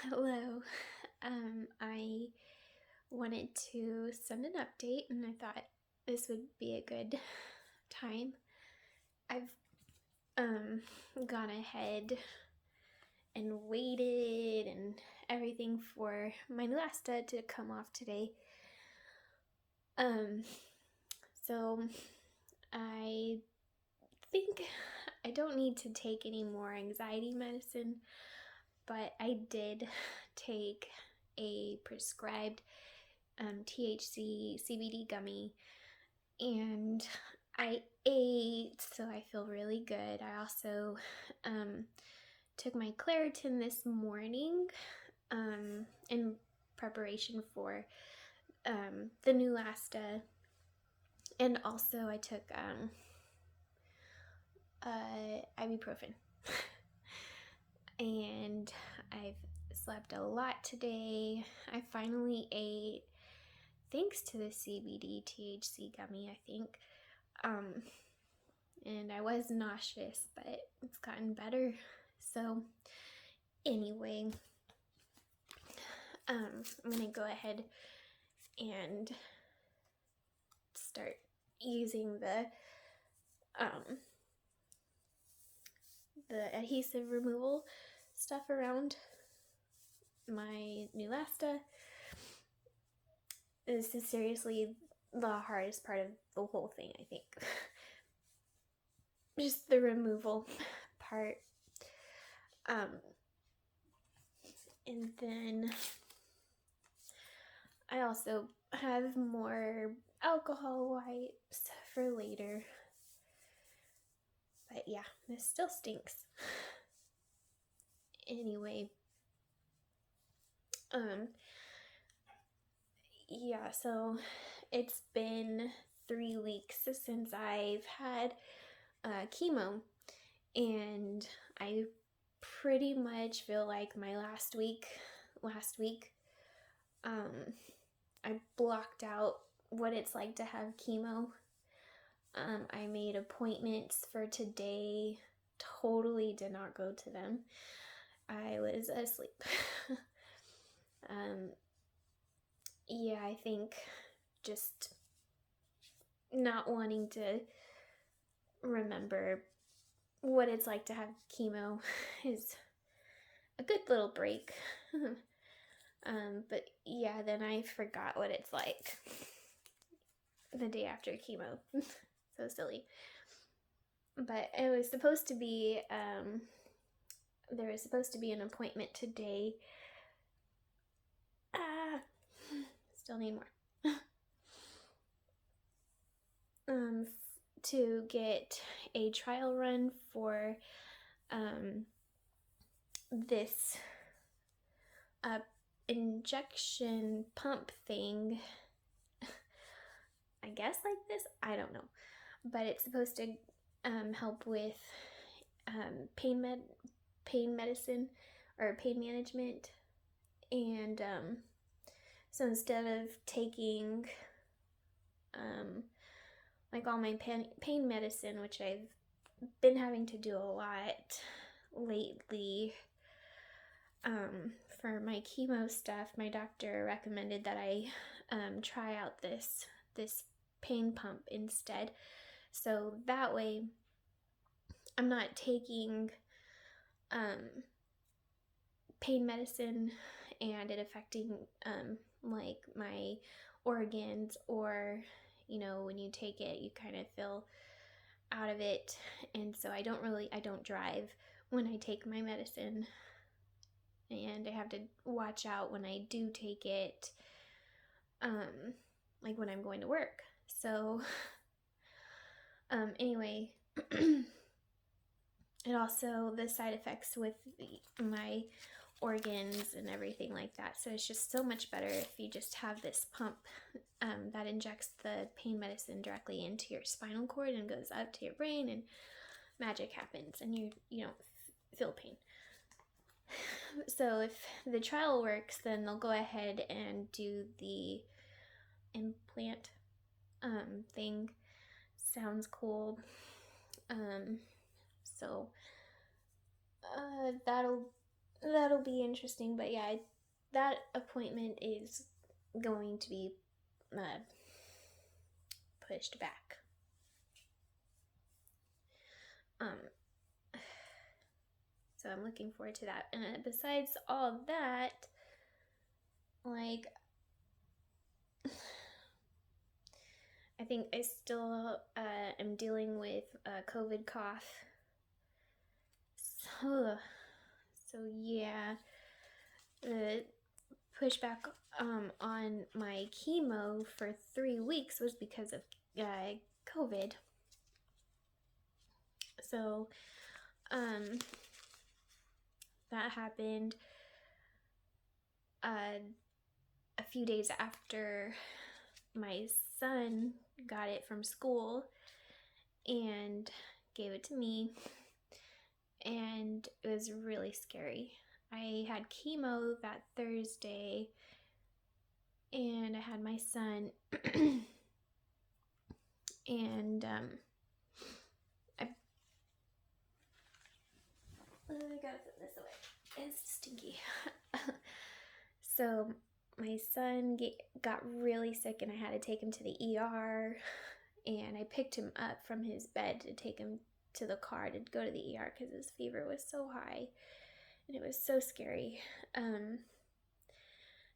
Hello. I wanted to send an update and I thought this would be a good time. I've gone ahead and waited and everything for my Neulasta to come off today. So I think I don't need to take any more anxiety medicine, but I did take a prescribed THC CBD gummy, and I ate, so I feel really good. I also took my Claritin this morning in preparation for the Neulasta, and also I took ibuprofen. And I've slept a lot today. I finally ate, thanks to the CBD THC gummy, I think. And I was nauseous, but it's gotten better. So anyway, I'm gonna go ahead and start using the adhesive removal stuff around my Neulasta. This is seriously the hardest part of the whole thing, I think. Just the removal part. And then I also have more alcohol wipes for later. But yeah, this still stinks. Anyway, yeah, so it's been 3 weeks since I've had chemo, and I pretty much feel like my last week, I blocked out what it's like to have chemo. I made appointments for today, totally did not go to them. I was asleep. Yeah, I think just not wanting to remember what it's like to have chemo is a good little break. But yeah, then I forgot what it's like the day after chemo. So silly. But it was supposed to be, there was supposed to be an appointment today. Still need more. To get a trial run for this injection pump thing. I guess like this, I don't know, but it's supposed to help with pain medicine or pain management. And so instead of taking like all my pain medicine, which I've been having to do a lot lately, for my chemo stuff, my doctor recommended that I try out this pain pump instead. So that way I'm not taking pain medicine and it affecting like my organs, or when you take it you kind of feel out of it. And so I don't drive when I take my medicine, and I have to watch out when I do take it, like when I'm going to work. So anyway, it also, the side effects with my organs and everything like that. So it's just so much better if you just have this pump that injects the pain medicine directly into your spinal cord and goes up to your brain, and magic happens and you don't feel pain. So if the trial works, then they'll go ahead and do the implant thing. Sounds cool. So that'll that'll be interesting. But yeah, that appointment is going to be pushed back. So I'm looking forward to that. And besides all that, like, I think I still am dealing with COVID cough. So yeah, the pushback on my chemo for 3 weeks was because of COVID. So that happened a few days after my son got it from school and gave it to me, and it was really scary. I had chemo that Thursday, and I had my son, and I gotta put this away. It's stinky. So my son got really sick, and I had to take him to the ER, and I picked him up from his bed to take him to the car to go to the ER because his fever was so high, and it was so scary. And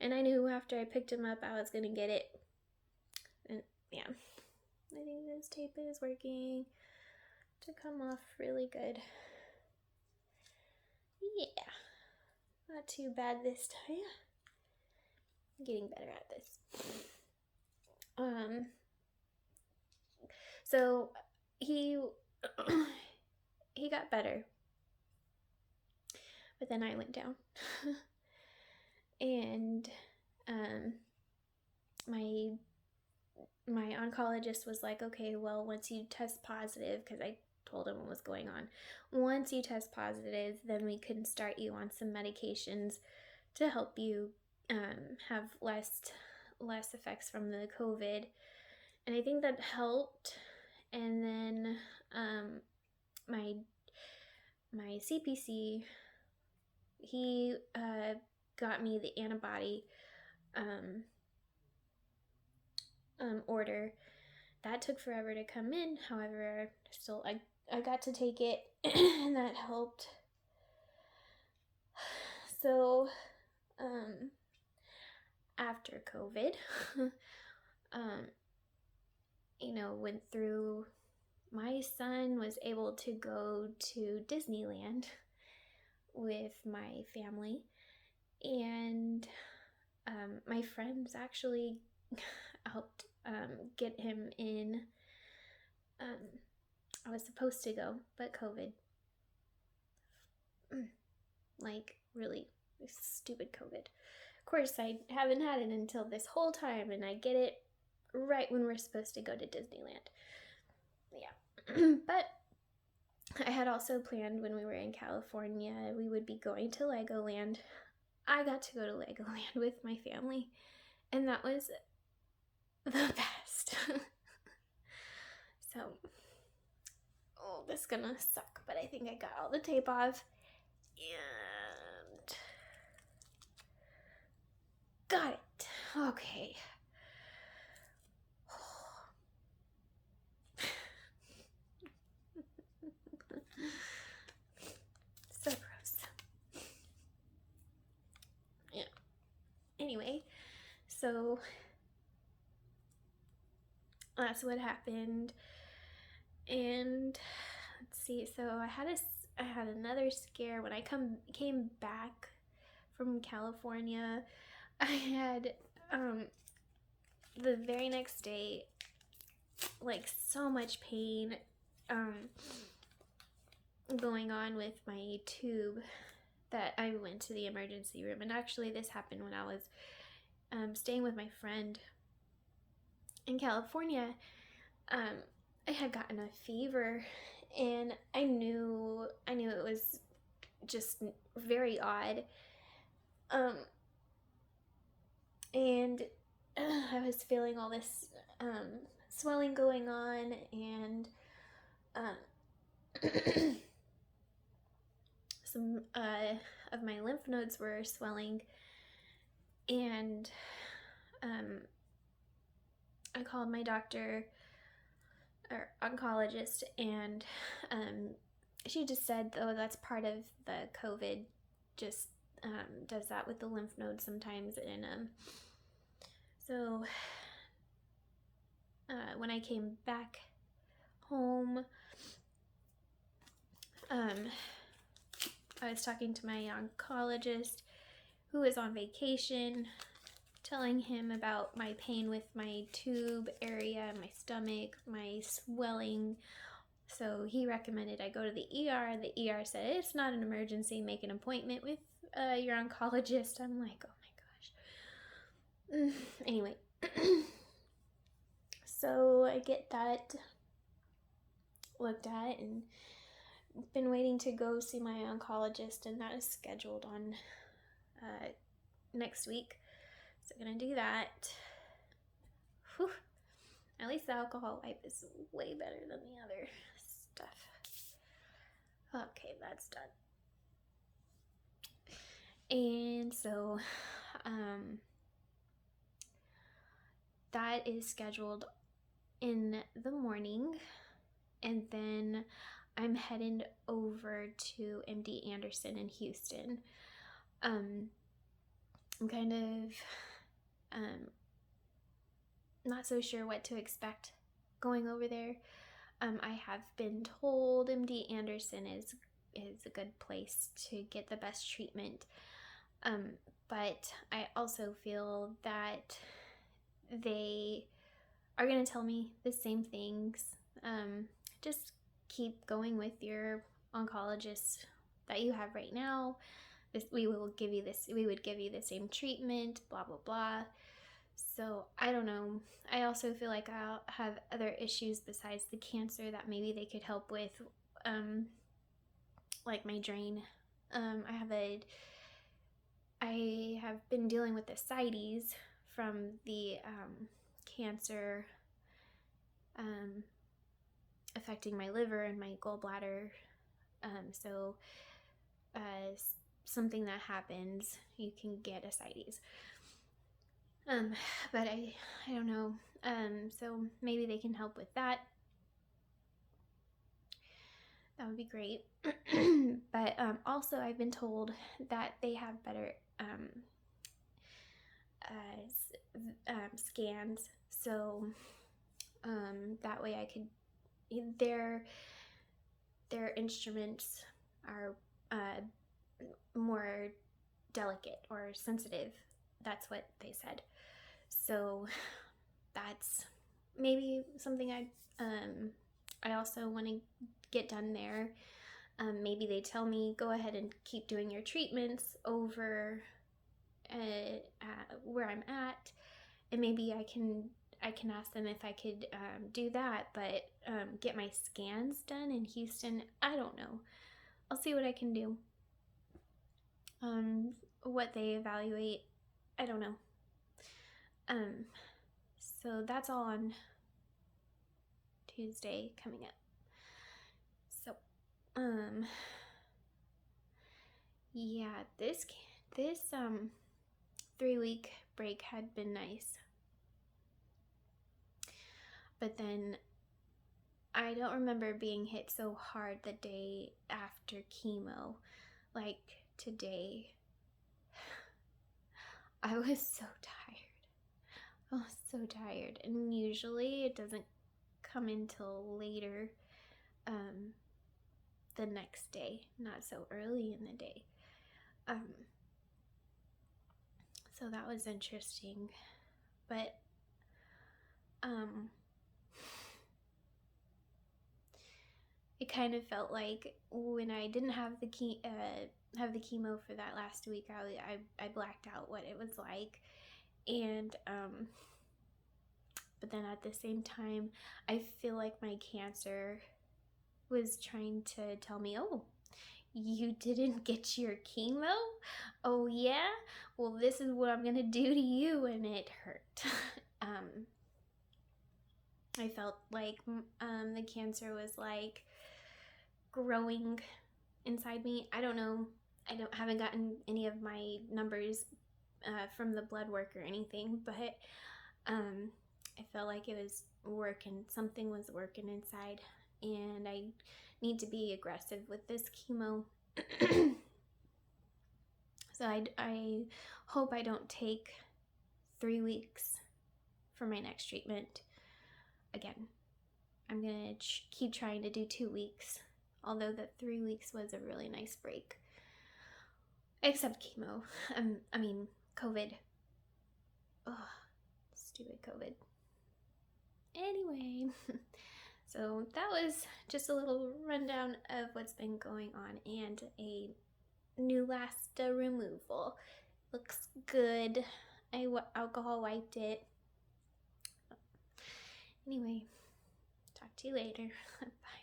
I knew after I picked him up I was gonna get it. And yeah, I think this tape is working to come off really good. Yeah, not too bad this time. I'm getting better at this. So he got better, but then I went down. And my oncologist was like, okay, well, once you test positive, because I told him what was going on, once you test positive, then we can start you on some medications to help you have less effects from the COVID. And I think that helped. And then my CPC, he got me the antibody order. That took forever to come in. However, still I got to take it, and that helped. So after COVID, went through, my son was able to go to Disneyland with my family, and my friends actually helped get him in. I was supposed to go, but COVID, like, really stupid COVID. Of course, I haven't had it until this whole time, and I get it right when we're supposed to go to Disneyland. Yeah. But I had also planned, when we were in California, we would be going to Legoland. I got to go to Legoland with my family, and that was the best. So, this is gonna suck, but I think I got all the tape off, and got it. Okay. So gross. Yeah. Anyway, so that's what happened. And let's see. So I had another scare when I came back from California. I had the very next day, like, so much pain going on with my tube that I went to the emergency room. And actually, this happened when I was staying with my friend in California. I had gotten a fever, and I knew it was just very odd. And I was feeling all this swelling going on, and some of my lymph nodes were swelling, and I called my doctor or oncologist, and she just said, oh, that's part of the COVID, just does that with the lymph nodes sometimes. And so when I came back home, I was talking to my oncologist, who was on vacation, telling him about my pain with my tube area, my stomach, my swelling. So he recommended I go to the ER. The ER said, it's not an emergency, make an appointment with your oncologist. I'm like, oh my gosh. Anyway, so I get that looked at, and been waiting to go see my oncologist, and that is scheduled on next week. So I'm gonna do that. Whew. At least the alcohol wipe is way better than the other stuff. Okay, that's done. And so that is scheduled in the morning, and then I'm headed over to MD Anderson in Houston. I'm kind of not so sure what to expect going over there. I have been told MD Anderson is a good place to get the best treatment, but I also feel that they are going to tell me the same things. Just keep going with your oncologist that you have right now. We would give you the same treatment, blah blah blah. So I don't know. I also feel like I'll have other issues besides the cancer that maybe they could help with, like my drain. I have been dealing with ascites from the cancer affecting my liver and my gallbladder. So something that happens, you can get ascites. But I don't know. So maybe they can help with that. That would be great. But also I've been told that they have better scans. So that way I could, their instruments are more delicate or sensitive. That's what they said. So that's maybe something I also want to get done there. Maybe they tell me, go ahead and keep doing your treatments over where I'm at, and maybe I can ask them if I could do that, but get my scans done in Houston. I don't know. I'll see what I can do. What they evaluate, I don't know. So that's all on Tuesday coming up. So, yeah, this 3-week break had been nice. But then I don't remember being hit so hard the day after chemo. Like today, I was so tired. I was so tired. And usually it doesn't come until later the next day, not so early in the day. So that was interesting. But it kind of felt like when I didn't have the chemo for that last week, I blacked out what it was like. And but then at the same time, I feel like my cancer was trying to tell me, oh, you didn't get your chemo? Oh yeah? Well, this is what I'm gonna do to you, and it hurt. I felt like the cancer was like growing inside me. I don't know. Haven't gotten any of my numbers from the blood work or anything, but I felt like it was working. Something was working inside, and I need to be aggressive with this chemo. So I hope I don't take 3 weeks for my next treatment again. I'm gonna keep trying to do 2 weeks, although the 3 weeks was a really nice break. Except chemo. I mean, COVID. Ugh, stupid COVID. Anyway, so that was just a little rundown of what's been going on, and a Neulasta removal. Looks good. I alcohol wiped it. Anyway, talk to you later. Bye.